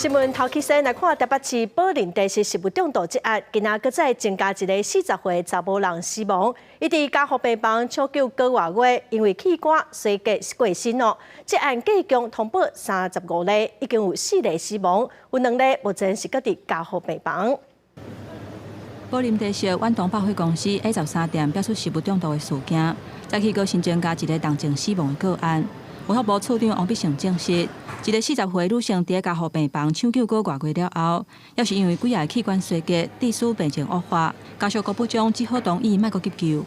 新闻头起先来看台北市宝林地市食物中毒一案，今仔搁再增加一个40岁查某人死亡。伊伫家护病房抢救个外月，因为气管衰竭过身咯。这案计共通报35例，已经有4例死亡，有2例目前是搁伫家护病房。宝林地市远东百货公司 A13店爆出食物中毒的事件，再去搁新增加一个动静死亡的个案。卫福部处长王必胜证实，一个40岁女性伫家护病房抢救过外月了后，也是因为几下器官衰竭，致使病情恶化，家属各部长只好同意莫阁急救。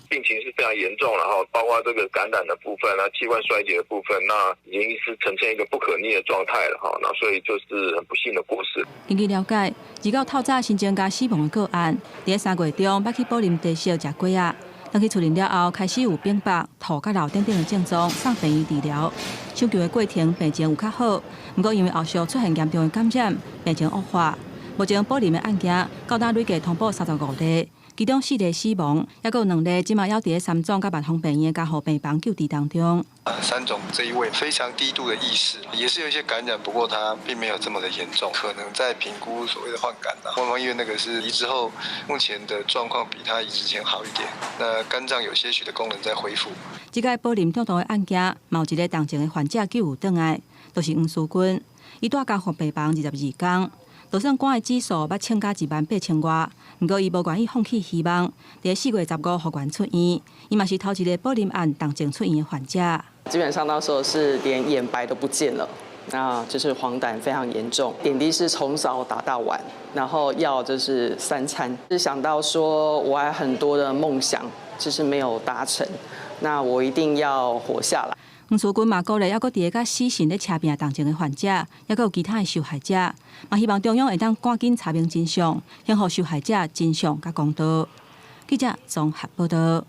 病情是非常严重，然后包括这个感染的部分啊、器官衰竭的部分，那已经是呈现一个不可逆的状态了哈。那所以就是很不幸的过世。根据了解，而到透早新增加死亡的个案，伫3月中捌去宝林地市食鸡仔。当去出院了后，开始有冰白、吐甲流等等的症状，送病院治疗。抢救的过程病情有较好，不过因为后续出现严重的感染，病情恶化。目前宝林的案件到达累计通报35例，其中4例死亡，也有2例今嘛还伫3种甲万丰病院的家护病房救治当中。3种这一位非常低度的意识，也是有一些感染，不过他并没有这么的严重，可能在评估所谓的患肝啦。万丰医院那个是移植后，目前的状况比他移植前好一点。那肝脏有些许的功能在恢复。这个宝林中毒的案件，有一个动静的患者救有转来，就是黄淑君，伊住家护病房22天。就算肝的指数捌称加18000外，不过伊无愿意放弃希望，伫4月15号院出院。伊嘛是头一个宝林案动静出院的患者。基本上那时候是连眼白都不见了，那就是黄疸非常严重，点滴是从早打到晚，然后药就是3餐。是想到说我还很多的梦想，就是没有达成，那我一定要活下来。黄淑君嘛鼓励，还佫伫个甲死神咧车拼动静的患者，还佫有其他的受害者，嘛希望中央会当赶紧查明真相，享予受害者真相甲公道。记者综合报道。